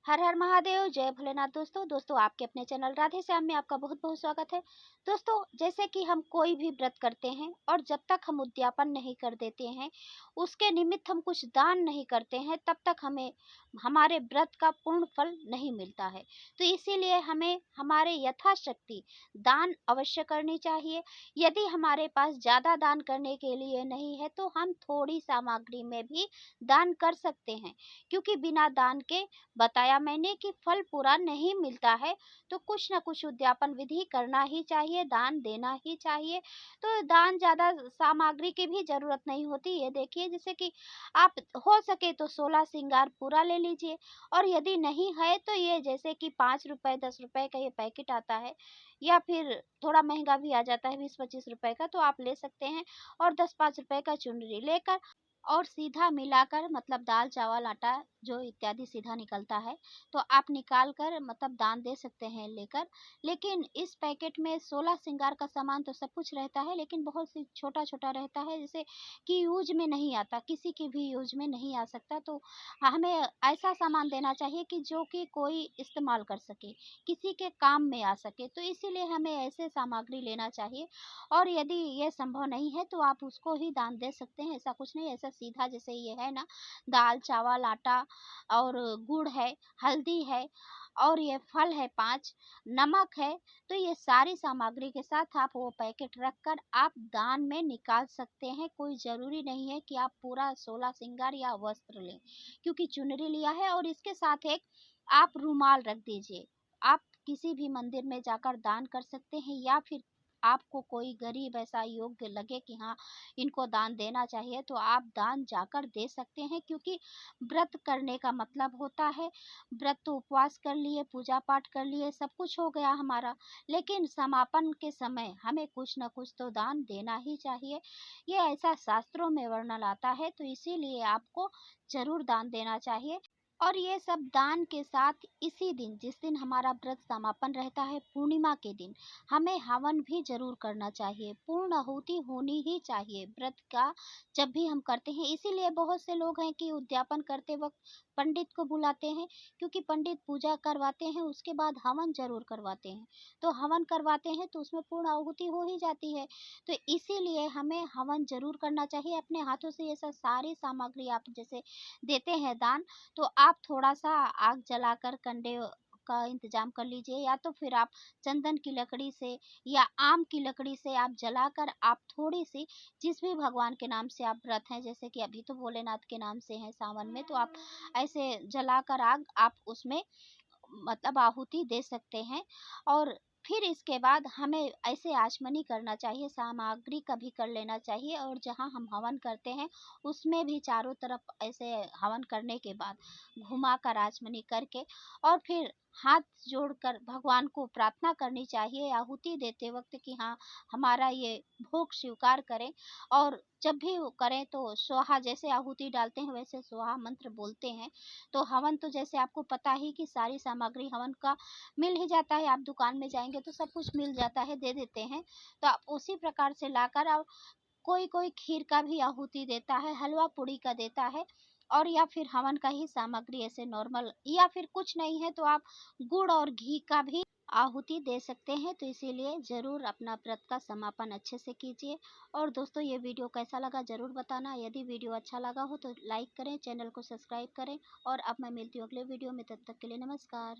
हर हर महादेव, जय भोलेनाथ। दोस्तों आपके अपने चैनल राधे श्याम में आपका बहुत बहुत स्वागत है। दोस्तों, जैसे कि हम कोई भी व्रत करते हैं और जब तक हम उद्यापन नहीं कर देते हैं, उसके निमित्त हम कुछ दान नहीं करते हैं, तब तक हमें हमारे व्रत का पूर्ण फल नहीं मिलता है। तो इसीलिए हमें हमारे यथाशक्ति दान अवश्य करनी चाहिए। यदि हमारे पास ज़्यादा दान करने के लिए नहीं है, तो हम थोड़ी सामग्री में भी दान कर सकते हैं, क्योंकि बिना दान के बताया मैंने कि फल पूरा नहीं मिलता है। तो कुछ न कुछ उद्यापन विधि करना ही चाहिए, दान देना ही चाहिए। तो दान ज़्यादा सामग्री की भी ज़रूरत नहीं होती। ये देखिए, जैसे कि आप हो सके तो 16 श्रृंगार पूरा ले लीजिए, और यदि नहीं है तो ये जैसे कि 5 रुपए 10 रुपए का ये पैकेट आता है, या फिर थोड़ा महंगा भी आ जाता है 20-25 रुपए का, तो आप ले सकते हैं। और 10-5 रुपए का चुनरी लेकर और सीधा मिलाकर, मतलब दाल चावल आटा जो इत्यादि सीधा निकलता है, तो आप निकाल कर मतलब दान दे सकते हैं लेकर। लेकिन इस पैकेट में 16 श्रृंगार का सामान तो सब कुछ रहता है, लेकिन बहुत सी छोटा छोटा रहता है, जैसे कि यूज में नहीं आता, किसी की भी यूज में नहीं आ सकता। तो हमें ऐसा सामान देना चाहिए कि जो कि कोई इस्तेमाल कर सके, किसी के काम में आ सके। तो इसीलिए हमें ऐसे सामग्री लेना चाहिए। और यदि ये संभव नहीं है तो आप उसको ही दान दे सकते हैं, ऐसा कुछ नहीं। ऐसा सीधा जैसे ये है ना, दाल चावल आटा और गुड़ है, हल्दी है, और ये फल है 5, नमक है। तो ये सारी सामग्री के साथ आप वो पैकेट रख कर आप दान में निकाल सकते हैं। कोई ज़रूरी नहीं है कि आप पूरा 16 श्रृंगार या वस्त्र लें, क्योंकि चुनरी लिया है और इसके साथ एक आप रुमाल रख दीजिए। आप किसी भी मंदिर में जाकर दान कर सकते हैं, या फिर आपको कोई गरीब ऐसा योग्य लगे कि हाँ, इनको दान देना चाहिए, तो आप दान जाकर दे सकते हैं। क्योंकि व्रत करने का मतलब होता है, व्रत तो उपवास कर लिए, पूजा पाठ कर लिए, सब कुछ हो गया हमारा, लेकिन समापन के समय हमें कुछ न कुछ तो दान देना ही चाहिए। ये ऐसा शास्त्रों में वर्णन आता है, तो इसीलिए आपको जरूर दान देना चाहिए। और ये सब दान के साथ इसी दिन, जिस दिन हमारा व्रत समापन रहता है, पूर्णिमा के दिन, हमें हवन भी ज़रूर करना चाहिए। पूर्ण आहुति होनी ही चाहिए व्रत का जब भी हम करते हैं। इसीलिए बहुत से लोग हैं कि उद्यापन करते वक़्त पंडित को बुलाते हैं, क्योंकि पंडित पूजा करवाते हैं, उसके बाद हवन ज़रूर करवाते हैं। तो हवन करवाते हैं तो उसमें पूर्ण आहुति हो ही जाती है। तो इसीलिए हमें हवन ज़रूर करना चाहिए। अपने हाथों से ये सब सारी सामग्री आप जैसे देते हैं दान, तो आप थोड़ा-सा आग जलाकर कंडे का इंतज़ाम कर लीजिए, या तो फिर आप चंदन की लकड़ी से या आम की लकड़ी से आप जलाकर आप थोड़ी-सी, जिस भी भगवान के नाम से आप व्रत हैं, जैसे कि अभी तो भोलेनाथ के नाम से हैं सावन में, तो आप ऐसे जलाकर आग आप उसमें मतलब आहुति दे सकते हैं। और फिर इसके बाद हमें ऐसे आचमनी करना चाहिए, सामग्री का भी कर लेना चाहिए। और जहाँ हम हवन करते हैं, उसमें भी चारों तरफ ऐसे हवन करने के बाद घुमाकर आचमनी करके, और फिर हाथ जोड़कर भगवान को प्रार्थना करनी चाहिए आहुति देते वक्त कि हाँ, हमारा ये भोग स्वीकार करें। और जब भी वो करें तो स्वाहा, जैसे आहुति डालते हैं वैसे स्वाहा मंत्र बोलते हैं। तो हवन तो जैसे आपको पता ही कि सारी सामग्री हवन का मिल ही जाता है, आप दुकान में जाएँगे तो सब कुछ मिल जाता है, दे देते हैं। तो आप उसी प्रकार से लाकर, और कोई-कोई खीर का भी आहुति देता है, हलवा पूड़ी का देता है, और या फिर हवन का ही सामग्री ऐसे नॉर्मल, या फिर कुछ नहीं है तो आप गुड़ और घी का भी आहुति दे सकते हैं। तो इसीलिए ज़रूर अपना व्रत का समापन अच्छे से कीजिए। और दोस्तों, ये वीडियो कैसा लगा ज़रूर बताना। यदि वीडियो अच्छा लगा हो तो लाइक करें, चैनल को सब्सक्राइब करें, और अब मैं मिलती हूँ अगले वीडियो में। तब तक के लिए नमस्कार।